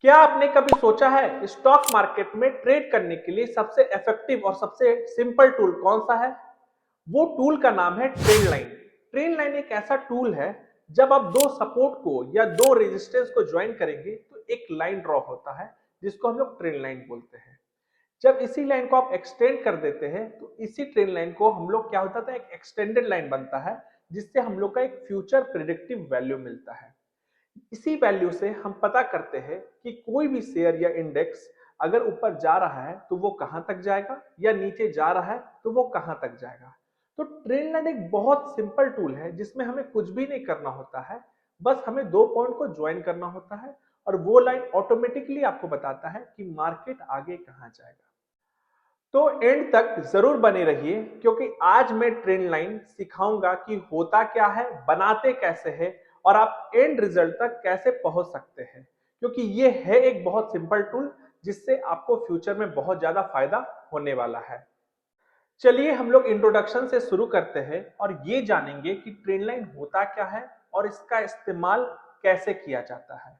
क्या आपने कभी सोचा है स्टॉक मार्केट में ट्रेड करने के लिए सबसे इफेक्टिव और सबसे सिंपल टूल कौन सा है? वो टूल का नाम है ट्रेंड लाइन। ट्रेंड लाइन एक ऐसा टूल है, जब आप दो सपोर्ट को या दो रेजिस्टेंस को ज्वाइन करेंगे तो एक लाइन ड्रॉ होता है, जिसको हम लोग ट्रेंड लाइन बोलते हैं। जब इसी लाइन को आप एक्सटेंड कर देते हैं तो इसी ट्रेंड लाइन को हम लोग क्या होता था, एक एक्सटेंडेड लाइन बनता है, जिससे हम लोग का एक फ्यूचर प्रिडिक्टिव वैल्यू मिलता है। इसी वैल्यू से हम पता करते हैं कि कोई भी शेयर या इंडेक्स अगर ऊपर जा रहा है तो वो कहां तक जाएगा, या नीचे जा रहा है तो वो कहां तक जाएगा। तो ट्रेंड लाइन एक बहुत सिंपल टूल है, जिसमें हमें कुछ भी नहीं करना होता है। बस हमें दो पॉइंट को ज्वाइन करना होता है और वो लाइन ऑटोमेटिकली आपको बताता है कि मार्केट आगे कहां जाएगा। तो एंड तक जरूर बने रहिए, क्योंकि आज मैं ट्रेंड लाइन सिखाऊंगा कि होता क्या है, बनाते कैसे हैं और आप एंड रिजल्ट तक कैसे पहुंच सकते हैं। क्योंकि ये है एक बहुत सिंपल टूल, जिससे आपको फ्यूचर में बहुत ज्यादा फायदा होने वाला है। चलिए हम लोग इंट्रोडक्शन से शुरू करते हैं और ये जानेंगे कि ट्रेंड लाइन होता क्या है और इसका इस्तेमाल कैसे किया जाता है।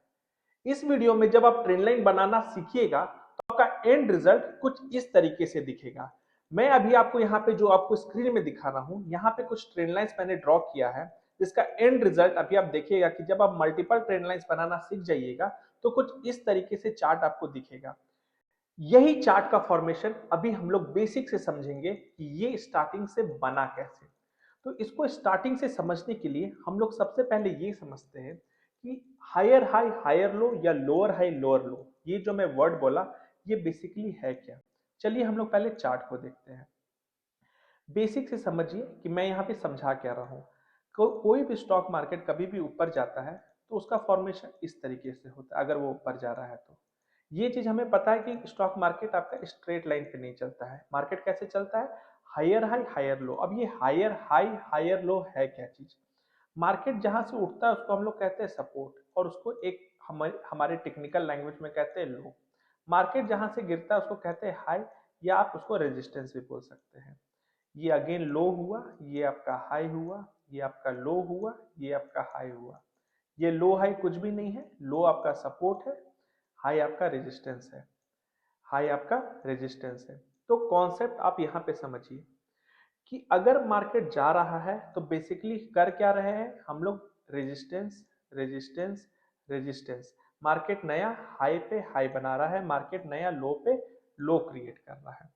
इस वीडियो में जब आप ट्रेंड लाइन बनाना सीखिएगा तो आपका एंड रिजल्ट कुछ इस तरीके से दिखेगा। मैं अभी आपको यहाँ पे जो आपको स्क्रीन में दिखा रहा हूँ, यहाँ पे कुछ ट्रेंड लाइंस मैंने ड्रॉ किया है, जिसका एंड रिजल्ट अभी आप देखिएगा कि जब आप मल्टीपल ट्रेंड लाइंस बनाना सीख जाइएगा तो कुछ इस तरीके से चार्ट आपको दिखेगा। यही चार्ट का फॉर्मेशन अभी हम लोग बेसिक से समझेंगे कि ये स्टार्टिंग से बना कैसे। तो इसको स्टार्टिंग से समझने के लिए हम लोग सबसे पहले ये समझते हैं कि हायर हाई हायर लो या लोअर हाई लोअर लो, ये जो मैं वर्ड बोला ये बेसिकली है क्या। चलिए हम लोग पहले चार्ट को देखते हैं। बेसिक से समझिए कि मैं यहाँ पे समझा क्या रहा हूँ। कोई भी स्टॉक मार्केट कभी भी ऊपर जाता है तो उसका फॉर्मेशन इस तरीके से होता है, अगर वो ऊपर जा रहा है तो। ये चीज हमें पता है कि स्टॉक मार्केट आपका स्ट्रेट लाइन पे नहीं चलता है। मार्केट कैसे चलता है? Higher high higher low. अब ये हायर हाई हायर लो है क्या चीज? मार्केट जहां से उठता है उसको हम लोग कहते हैं सपोर्ट, और उसको एक हमारे टेक्निकल लैंग्वेज में कहते हैं लो। मार्केट जहां से गिरता है उसको कहते हैं हाई, या आप उसको रेजिस्टेंस भी बोल सकते हैं। ये अगेन लो हुआ, ये आपका हाई हुआ, ये आपका लो हुआ, ये आपका हाई हुआ। ये लो हाई कुछ भी नहीं है, लो आपका सपोर्ट है, हाई आपका रेजिस्टेंस है। हाई आपका रेजिस्टेंस है। तो कॉन्सेप्ट आप यहां पे समझिए कि अगर मार्केट जा रहा है तो बेसिकली कर क्या रहे हैं हम लोग? Resistance, resistance, resistance. मार्केट नया हाई पे हाई बना रहा है, मार्केट नया लो पे लो क्रिएट कर रहा है।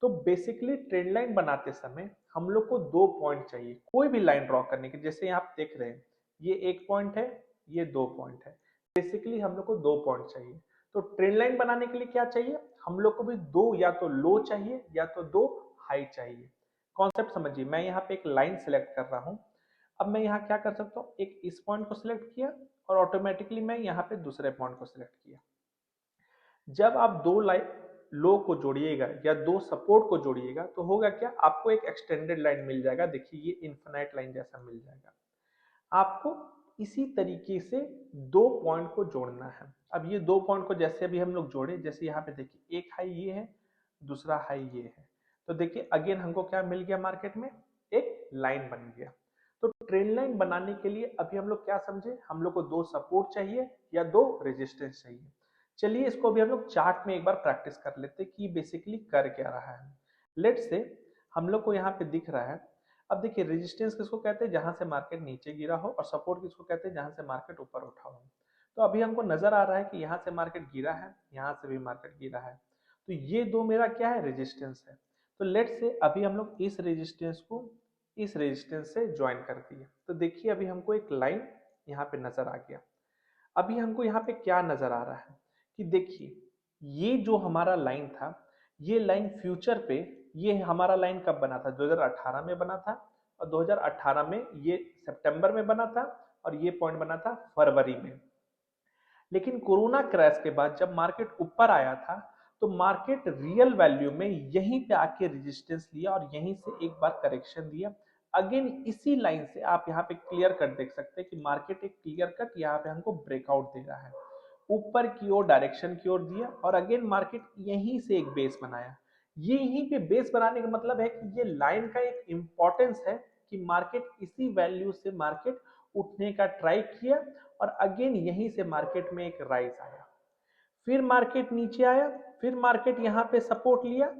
तो बेसिकली ट्रेंड लाइन बनाते समय हम लोग को दो पॉइंट चाहिए कोई भी लाइन ड्रॉ करने के। जैसे यहाँ आप देख रहे हैं, ये एक पॉइंट है, ये दो पॉइंट है। बेसिकली हम लोग को दो पॉइंट चाहिए। तो ट्रेंड लाइन बनाने के लिए क्या चाहिए? हम लोग को भी दो, या तो लो चाहिए या तो दो हाई चाहिए। कॉन्सेप्ट समझिए। मैं यहाँ पे एक लाइन सेलेक्ट कर रहा हूँ। अब मैं यहाँ क्या कर सकता हूँ, एक इस पॉइंट को सिलेक्ट किया और ऑटोमेटिकली मैं यहाँ पे दूसरे पॉइंट को सिलेक्ट किया। जब आप दो लाइन लो को जोड़िएगा या दो सपोर्ट को जोड़िएगा तो होगा क्या, आपको एक एक्सटेंडेड लाइन मिल जाएगा। देखिए ये इन्फिनाइट लाइन जैसा मिल जाएगा आपको। इसी तरीके से दो पॉइंट को जोड़ना है। अब ये दो पॉइंट को जैसे अभी हम लोग जोड़े, जैसे यहाँ पे देखिए एक हाई ये है, दूसरा हाई ये है। तो देखिए अगेन हमको क्या मिल गया, मार्केट में एक लाइन बन गया। तो ट्रेंड लाइन बनाने के लिए अभी हम लोग क्या समझे, हम लोग को दो सपोर्ट चाहिए या दो रेजिस्टेंस चाहिए। चलिए इसको अभी हम लोग चार्ट में एक बार प्रैक्टिस कर लेते कि बेसिकली कर क्या रहा है। लेट से हम लोग को यहाँ पे दिख रहा है। अब देखिए रेजिस्टेंस किसको कहते हैं, जहां से मार्केट नीचे गिरा हो, और सपोर्ट किसको कहते हैं, जहां से मार्केट ऊपर उठा हो। तो अभी हमको नजर आ रहा है कि यहाँ से मार्केट गिरा है, यहाँ से भी मार्केट गिरा है। तो ये दो मेरा क्या है, रेजिस्टेंस है। तो लेट से अभी हम लोग इस रेजिस्टेंस को इस रेजिस्टेंस से ज्वाइन कर दिए। तो देखिए अभी हमको एक लाइन यहाँ पे नजर आ गया। अभी हमको यहाँ पे क्या नजर आ रहा है कि देखिए ये जो हमारा लाइन था, ये लाइन फ्यूचर पे, ये हमारा लाइन कब बना था, 2018 में बना था। और 2018 में ये सितंबर में बना था, और ये पॉइंट बना था फरवरी में। लेकिन कोरोना क्रैश के बाद जब मार्केट ऊपर आया था तो मार्केट रियल वैल्यू में यहीं पे आके रेजिस्टेंस लिया और यहीं से एक बार करेक्शन दिया। अगेन इसी लाइन से आप यहाँ पे क्लियर कट देख सकते हैं कि मार्केट एक क्लियर कट यहाँ पे हमको ब्रेकआउट दे रहा है, ऊपर की ओर डायरेक्शन की ओर दिया, और अगेन मार्केट यहीं से एक बेस बनाया। ये यहीं पे बेस बनाने का मतलब है कि ये लाइन का एक इंपॉर्टेंस है कि मार्केट इसी वैल्यू से मार्केट उठने का ट्राई किया, और अगेन यहीं से मार्केट में एक राइज आया। फिर मार्केट नीचे आया, फिर मार्केट यहाँ पे सपोर्ट लिया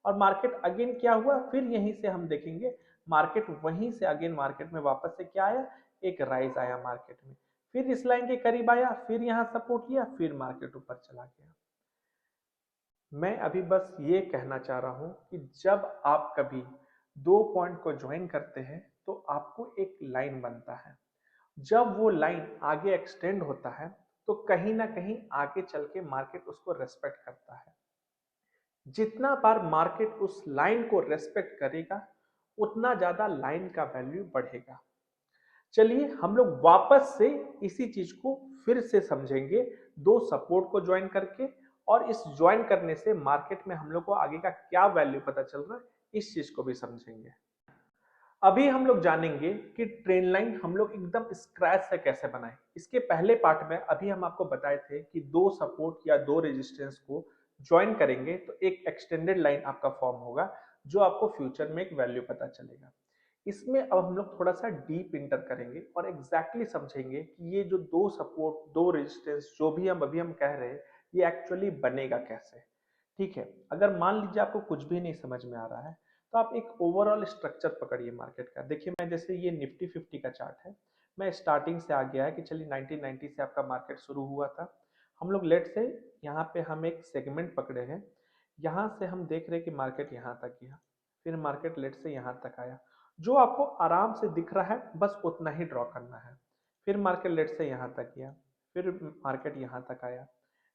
और मार्केट अगेन क्या हुआ, फिर यहीं से हम देखेंगे मार्केट वहीं से अगेन मार्केट में वापस से क्या आया, एक राइज आया मार्केट में, फिर इस लाइन के करीब आया, फिर यहाँ सपोर्ट लिया, फिर मार्केट ऊपर चला गया। मैं अभी बस ये कहना चाह रहा हूं कि जब आप कभी दो पॉइंट को ज्वाइन करते हैं तो आपको एक लाइन बनता है। जब वो लाइन आगे एक्सटेंड होता है तो कहीं ना कहीं आगे चल के मार्केट उसको रेस्पेक्ट करता है। जितना बार मार्केट उस लाइन को रेस्पेक्ट करेगा उतना ज्यादा लाइन का वैल्यू बढ़ेगा। चलिए हम लोग वापस से इसी चीज को फिर से समझेंगे दो सपोर्ट को ज्वाइन करके, और इस ज्वाइन करने से मार्केट में हम लोग को आगे का क्या वैल्यू पता चल रहा है इस चीज को भी समझेंगे। अभी हम लोग जानेंगे कि ट्रेंड लाइन हम लोग एकदम स्क्रैच से कैसे बनाएं। इसके पहले पार्ट में अभी हम आपको बताए थे कि दो सपोर्ट या दो रेजिस्टेंस को ज्वाइन करेंगे तो एक एक्सटेंडेड लाइन आपका फॉर्म होगा जो आपको फ्यूचर में एक वैल्यू पता चलेगा। इसमें अब हम लोग थोड़ा सा डीप इंटर करेंगे और एग्जैक्टली समझेंगे कि ये जो दो सपोर्ट दो रेजिस्टेंस जो भी हम अभी कह रहे हैं ये एक्चुअली बनेगा कैसे। ठीक है, अगर मान लीजिए आपको कुछ भी नहीं समझ में आ रहा है तो आप एक ओवरऑल स्ट्रक्चर पकड़िए मार्केट का। देखिए मैं जैसे ये निफ्टी 50 का चार्ट है, मैं स्टार्टिंग से आ गया है कि चलिए 1990 से आपका मार्केट शुरू हुआ था। हम लोग लेट से यहाँ पे हम एक सेगमेंट पकड़े हैं, यहाँ से हम देख रहे हैं कि मार्केट यहाँ तक गया, फिर मार्केट लेट से यहाँ तक आया। जो आपको आराम से दिख रहा है बस उतना ही ड्रॉ करना है। फिर मार्केट लेट से यहाँ तक गया, फिर मार्केट यहाँ तक आया।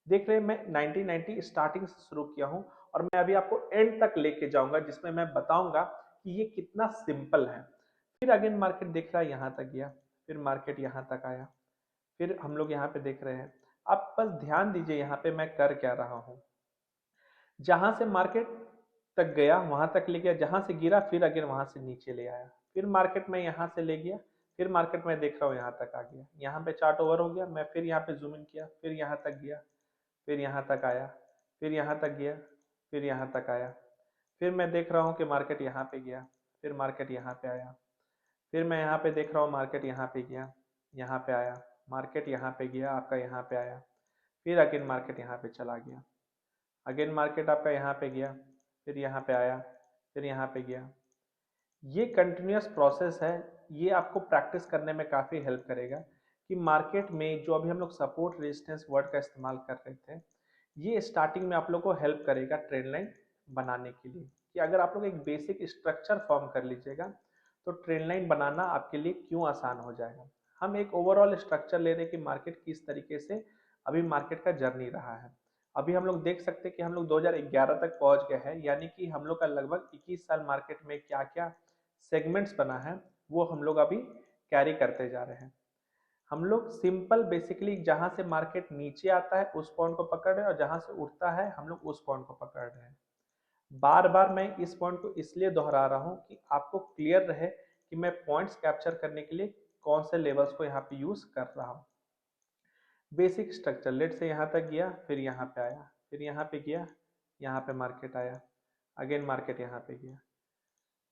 देख रहे हैं मैं 1990 स्टार्टिंग से शुरू किया हूँ और मैं अभी आपको एंड तक लेके जाऊंगा जिसमें मैं बताऊंगा कि ये कितना सिंपल है। फिर अगेन मार्केट देख रहा है यहाँ तक गया, फिर मार्केट यहाँ तक आया, फिर हम लोग यहाँ पे देख रहे हैं। आप बस ध्यान दीजिए यहाँ पे मैं कर क्या रहा हूँ। जहां से मार्केट तक गया वहां तक ले गया, जहां से गिरा फिर अगेन वहां से नीचे ले आया, फिर मार्केट में यहाँ से ले गया, फिर मार्केट में देख रहा हूँ यहाँ तक आ गया, यहाँ पे चार्ट ओवर हो गया, मैं फिर यहाँ पे जूम इन किया, फिर यहाँ तक गया, फिर यहाँ तक आया, फिर यहाँ तक गया, फिर यहाँ तक आया, फिर मैं देख रहा हूँ कि मार्केट यहाँ पे गया, फिर मार्केट यहाँ पे आया, फिर मैं यहाँ पे देख रहा हूँ मार्केट यहाँ पे गया, यहाँ पे आया, मार्केट यहाँ पे गया आपका, यहाँ पे आया, फिर अगेन मार्केट यहाँ पे चला गया, अगेन मार्केट आपका यहाँ पे गया, फिर यहाँ पे आया, फिर यहाँ पे गया। ये कंटिन्यूअस प्रोसेस है, ये आपको प्रैक्टिस करने में काफ़ी हेल्प करेगा कि मार्केट में जो अभी हम लोग सपोर्ट रेजिस्टेंस वर्ड का इस्तेमाल कर रहे थे ये स्टार्टिंग में आप लोग को हेल्प करेगा ट्रेंड लाइन बनाने के लिए। कि अगर आप लोग एक बेसिक स्ट्रक्चर फॉर्म कर लीजिएगा तो ट्रेंड लाइन बनाना आपके लिए क्यों आसान हो जाएगा। हम एक ओवरऑल स्ट्रक्चर ले रहे हैं कि मार्केट किस तरीके से अभी मार्केट का जर्नी रहा है। अभी हम लोग देख सकते हैं कि हम लोग 2011 तक पहुंच गए हैं, यानी कि हम लोग का लगभग 21 साल मार्केट में क्या क्या सेगमेंट्स बना है वो हम लोग अभी कैरी करते जा रहे हैं। हम लोग सिंपल बेसिकली जहां से मार्केट नीचे आता है उस पॉइंट को पकड़ रहे हैं और जहां से उठता है हम लोग उस पॉइंट को पकड़ रहे हैं। बार बार मैं इस पॉइंट को इसलिए दोहरा रहा हूं कि आपको क्लियर रहे कि मैं पॉइंट्स कैप्चर करने के लिए कौन से लेवल्स को यहाँ पे यूज कर रहा हूँ। बेसिक स्ट्रक्चर लेट से यहाँ तक गया, फिर यहाँ पे आया, फिर यहाँ पे गया, यहाँ पे मार्केट आया, अगेन मार्केट यहाँ पे गया,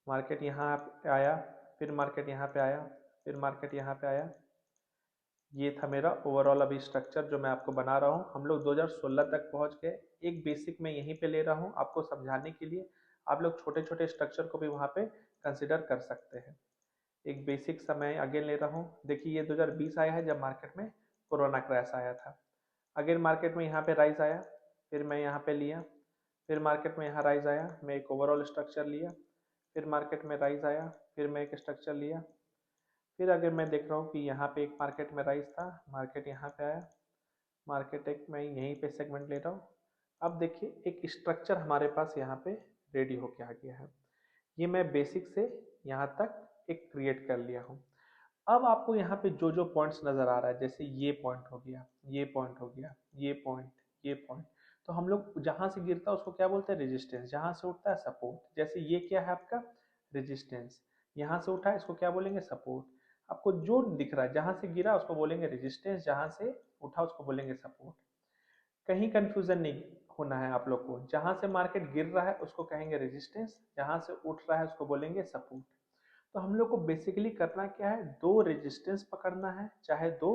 मार्केट यहाँ पे आया, फिर मार्केट यहाँ पे आया, फिर मार्केट यहाँ पे आया। ये था मेरा ओवरऑल अभी स्ट्रक्चर जो मैं आपको बना रहा हूँ। हम लोग 2016 तक पहुँच गए। एक बेसिक मैं यहीं पे ले रहा हूँ आपको समझाने के लिए, आप लोग छोटे छोटे स्ट्रक्चर को भी वहाँ पे कंसिडर कर सकते हैं। एक बेसिक सा मैं अगेन ले रहा हूँ। देखिए ये 2020 आया है जब मार्केट में कोरोना क्रैश आया था। अगेन मार्केट में यहाँ पे राइज आया, फिर मैं यहाँ पे लिया, फिर मार्केट में यहाँ राइज आया, मैं एक ओवरऑल स्ट्रक्चर लिया, फिर मार्केट में राइज आया, फिर मैं एक स्ट्रक्चर लिया, फिर अगर मैं देख रहा हूँ कि यहाँ पे एक मार्केट में राइज था, मार्केट यहाँ पे आया, मार्केट एक मैं यहीं पे सेगमेंट ले रहा हूँ। अब देखिए एक स्ट्रक्चर हमारे पास यहाँ पे रेडी होके आ गया है। ये मैं बेसिक से यहाँ तक एक क्रिएट कर लिया हूँ। अब आपको यहाँ पे जो जो पॉइंट्स नजर आ रहा है, जैसे ये पॉइंट हो गया, ये पॉइंट हो गया, ये पॉइंट, ये पॉइंट, तो हम लोग जहां से गिरता है उसको क्या बोलते हैं, रेजिस्टेंस। जहां से उठता है सपोर्ट। जैसे ये क्या है आपका रेजिस्टेंस, यहाँ से उठा है इसको क्या बोलेंगे, सपोर्ट। आपको जो दिख रहा है जहां से गिरा उसको बोलेंगे रेजिस्टेंस, जहां से उठा उसको बोलेंगे सपोर्ट। कहीं कंफ्यूजन नहीं होना है आप लोग को। जहां से मार्केट गिर रहा है उसको कहेंगे रेजिस्टेंस, जहां से उठ रहा है उसको बोलेंगे सपोर्ट। तो हम लोग को बेसिकली करना क्या है, दो रेजिस्टेंस पकड़ना है चाहे दो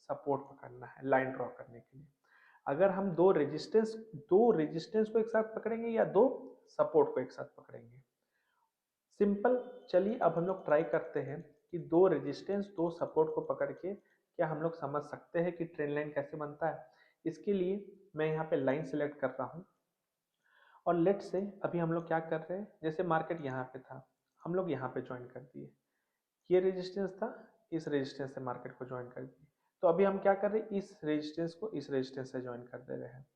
सपोर्ट पकड़ना है लाइन ड्रॉ करने के लिए। अगर हम दो रेजिस्टेंस को एक साथ पकड़ेंगे या दो सपोर्ट को एक साथ पकड़ेंगे। सिंपल। चलिए अब हम लोग ट्राई करते हैं कि दो रेजिस्टेंस दो सपोर्ट को पकड़ के क्या हम लोग समझ सकते हैं कि ट्रेंड लाइन कैसे बनता है। इसके लिए मैं यहाँ पे लाइन सेलेक्ट कर रहा हूँ और लेट से अभी हम लोग क्या कर रहे हैं, जैसे मार्केट यहाँ पे था, हम लोग यहाँ पे ज्वाइन कर दिए, ये रेजिस्टेंस था, इस रेजिस्टेंस से मार्केट को ज्वाइन कर दिए। तो अभी हम क्या कर रहे हैं, इस रेजिस्टेंस को इस रेजिस्टेंस से ज्वाइन कर दे रहे हैं।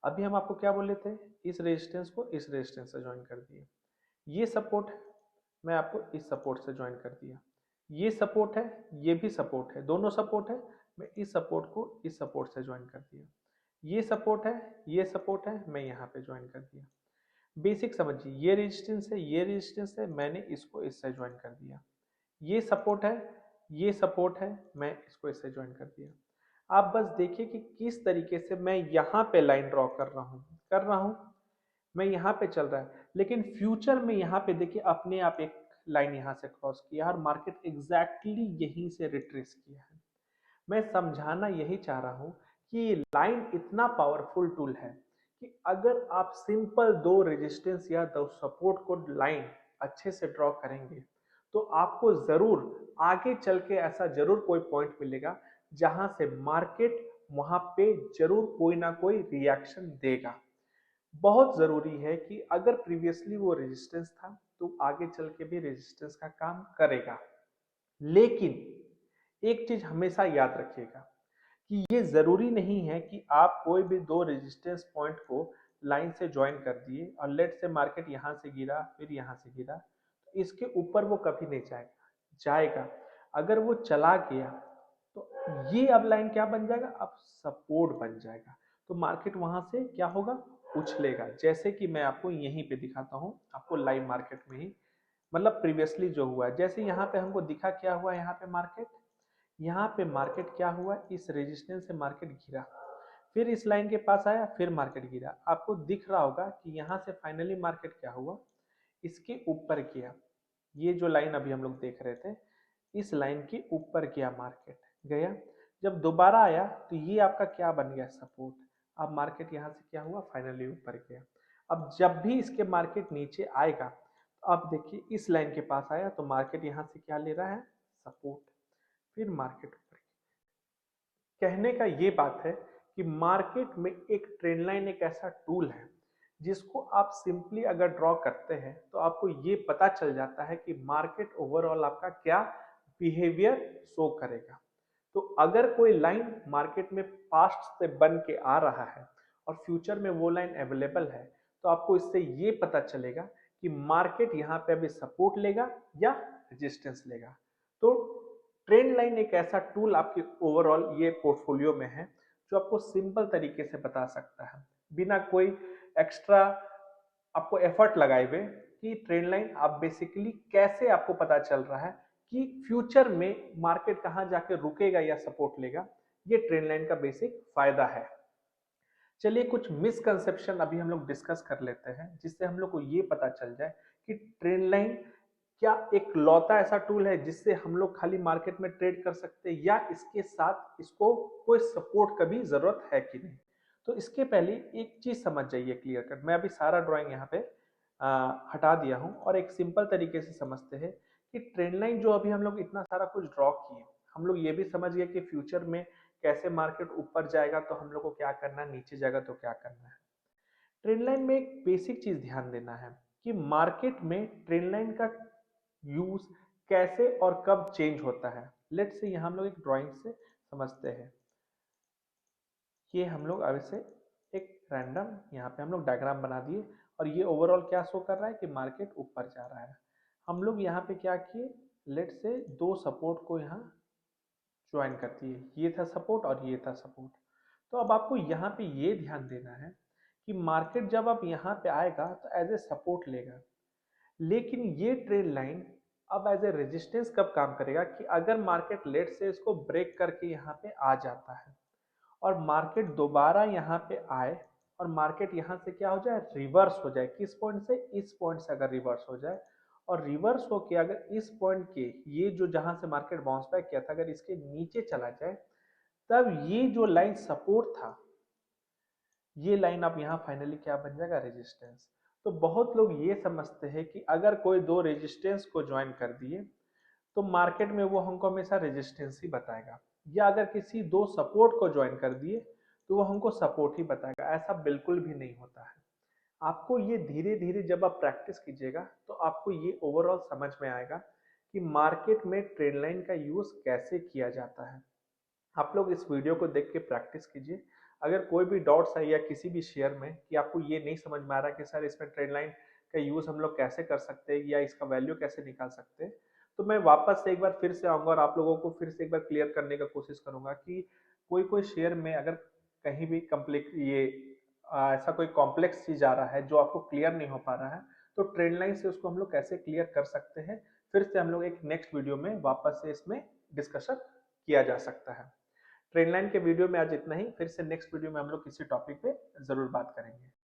अभी हम आपको क्या बोले थे, इस रेजिस्टेंस को इस रेजिस्टेंस से ज्वाइन कर दिए। ये सपोर्ट मैं आपको इस सपोर्ट से ज्वाइन कर दिया, ये सपोर्ट है, ये भी सपोर्ट है, दोनों सपोर्ट है, मैं इस सपोर्ट को इस सपोर्ट से ज्वाइन कर दिया। ये सपोर्ट है, ये सपोर्ट है, मैं यहाँ पे ज्वाइन कर दिया। बेसिक समझिए, ये रेजिस्टेंस है, ये रेजिस्टेंस है, मैंने इसको इससे ज्वाइन कर दिया। ये सपोर्ट है, ये सपोर्ट है, मैं इसको इससे ज्वाइन कर दिया। आप बस देखिए कि किस तरीके से मैं यहाँ पे लाइन ड्रॉ कर रहा हूँ, मैं यहाँ पे चल रहा है, लेकिन फ्यूचर में यहाँ पे देखिए अपने आप एक लाइन यहाँ से क्रॉस किया और मार्केट एग्जैक्टली यहीं से रिट्रेस किया है। मैं समझाना यही चाह रहा हूँ कि लाइन इतना पावरफुल टूल है कि अगर आप सिंपल दो रेजिस्टेंस या दो सपोर्ट को लाइन अच्छे से ड्रॉ करेंगे तो आपको जरूर आगे चल के ऐसा जरूर कोई पॉइंट मिलेगा जहां से मार्केट वहां पे जरूर कोई ना कोई रिएक्शन देगा। बहुत जरूरी है कि अगर प्रीवियसली वो रेजिस्टेंस था तो आगे चल के भी रेजिस्टेंस का काम करेगा। लेकिन एक चीज हमेशा याद रखिएगा कि ये जरूरी नहीं है कि आप कोई भी दो रेजिस्टेंस पॉइंट को लाइन से ज्वाइन कर दिए और लेट से मार्केट यहां से गिरा फिर यहां से गिरा तो इसके ऊपर वो कभी नहीं जाएगा। अगर वो चला गया तो ये अब लाइन क्या बन जाएगा, अब सपोर्ट बन जाएगा। तो मार्केट वहां से क्या होगा, उछलेगा। जैसे कि मैं आपको यहीं पे दिखाता हूं, आपको लाइव मार्केट में ही, मतलब प्रीवियसली जो हुआ है। जैसे यहाँ पे हमको दिखा क्या हुआ, यहाँ पे मार्केट क्या हुआ, इस रेजिस्टेंस से मार्केट गिरा, फिर इस लाइन के पास आया, फिर मार्केट गिरा। आपको दिख रहा होगा कि यहाँ से फाइनली मार्केट क्या हुआ, इसके ऊपर गया। ये जो लाइन अभी हम लोग देख रहे थे, इस लाइन के ऊपर गया, मार्केट गया। जब दोबारा आया तो ये आपका क्या बन गया, सपोर्ट। अब मार्केट यहाँ से क्या हुआ, फाइनली ऊपर गया। अब जब भी इसके मार्केट नीचे आएगा तो अब देखिए इस लाइन के पास आया तो मार्केट यहाँ से क्या ले रहा है, सपोर्ट, फिर मार्केट ऊपर। कहने का ये बात है कि मार्केट में एक ट्रेंड लाइन एक ऐसा टूल है जिसको आप सिंपली अगर ड्रॉ करते हैं तो आपको ये पता चल जाता है कि मार्केट ओवरऑल आपका क्या बिहेवियर शो करेगा। तो अगर कोई लाइन मार्केट में पास्ट से बन के आ रहा है और फ्यूचर में वो लाइन अवेलेबल है तो आपको इससे ये पता चलेगा कि मार्केट यहाँ पे अभी सपोर्ट लेगा या रेजिस्टेंस लेगा। तो ट्रेंड लाइन एक ऐसा टूल आपके ओवरऑल ये पोर्टफोलियो में है जो आपको सिंपल तरीके से बता सकता है बिना कोई एक्स्ट्रा आपको एफर्ट लगाए हुए कि ट्रेंड लाइन आप बेसिकली कैसे आपको पता चल रहा है कि फ्यूचर में मार्केट कहां जाके रुकेगा या सपोर्ट लेगा। ये ट्रेंड लाइन का बेसिक फायदा है। चलिए कुछ मिसकंसेप्शन अभी हम लोग डिस्कस कर लेते हैं जिससे हम लोग को ये पता चल जाए कि ट्रेंड लाइन क्या एक लौता ऐसा टूल है जिससे हम लोग खाली मार्केट में ट्रेड कर सकते हैं या इसके साथ इसको कोई सपोर्ट का भी जरूरत है कि नहीं। तो इसके पहले एक चीज समझ जाइए क्लियर कट। मैं अभी सारा ड्राइंग यहाँ पे हटा दिया हूँ और एक सिंपल तरीके से समझते हैं कि ट्रेंड लाइन जो अभी हम लोग इतना सारा कुछ ड्रॉ किए, हम लोग ये भी समझ गए कि फ्यूचर में कैसे मार्केट ऊपर जाएगा तो हम लोग को क्या करना है, नीचे जाएगा तो क्या करना है। ट्रेंड लाइन में एक बेसिक चीज ध्यान देना है कि मार्केट में ट्रेंड लाइन का यूज कैसे और कब चेंज होता है। लेट से यहाँ हम लोग एक ड्राइंग से समझते हैं। ये हम लोग अब से एक रैंडम यहाँ पे हम लोग डायग्राम बना दिए और ये ओवरऑल क्या शो कर रहा है कि मार्केट ऊपर जा रहा है। हम लोग यहाँ पे क्या किए, लेट से दो सपोर्ट को यहाँ ज्वाइन कर दिए, ये था सपोर्ट और ये था सपोर्ट। तो अब आपको यहाँ पे ये ध्यान देना है कि मार्केट जब आप यहाँ पे आएगा तो एज ए सपोर्ट लेगा, लेकिन ये ट्रेंड लाइन अब एज ए रेजिस्टेंस कब काम करेगा कि अगर मार्केट लेट से इसको ब्रेक करके यहाँ पे आ जाता है और मार्केट दोबारा यहाँ पे आए और मार्केट यहाँ से क्या हो जाए, रिवर्स हो जाए। किस पॉइंट से, इस पॉइंट से अगर रिवर्स हो जाए और रिवर्स होके अगर इस पॉइंट के ये जो जहां से मार्केट बाउंस बैक किया था अगर इसके नीचे चला जाए, तब ये जो लाइन सपोर्ट था ये लाइन अब यहाँ फाइनली क्या बन जाएगा, रेजिस्टेंस। तो बहुत लोग ये समझते हैं कि अगर कोई दो रेजिस्टेंस को ज्वाइन कर दिए तो मार्केट में वो हमको हमेशा रेजिस्टेंस ही बताएगा, या अगर किसी दो सपोर्ट को ज्वाइन कर दिए तो वो हमको सपोर्ट ही बताएगा। ऐसा बिल्कुल भी नहीं होता है। आपको ये धीरे धीरे जब आप प्रैक्टिस कीजिएगा तो आपको ये ओवरऑल समझ में आएगा कि मार्केट में ट्रेंड लाइन का यूज कैसे किया जाता है। आप लोग इस वीडियो को देख के प्रैक्टिस कीजिए। अगर कोई भी डाउट्स है या किसी भी शेयर में कि आपको ये नहीं समझ में आ रहा कि सर इसमें ट्रेंड लाइन का यूज हम लोग कैसे कर सकते हैं या इसका वैल्यू कैसे निकाल सकते हैं, तो मैं वापस से एक बार फिर से आऊंगा और आप लोगों को फिर से एक बार क्लियर करने का कोशिश करूंगा कि कोई कोई शेयर में अगर कहीं भी कम्प्लीट ये ऐसा कोई कॉम्प्लेक्स चीज आ रहा है जो आपको क्लियर नहीं हो पा रहा है, तो ट्रेंड लाइन से उसको हम लोग कैसे क्लियर कर सकते हैं, फिर से हम लोग एक नेक्स्ट वीडियो में वापस से इसमें डिस्कशन किया जा सकता है। ट्रेंड लाइन के वीडियो में आज इतना ही, फिर से नेक्स्ट वीडियो में हम लोग किसी टॉपिक पे जरूर बात करेंगे।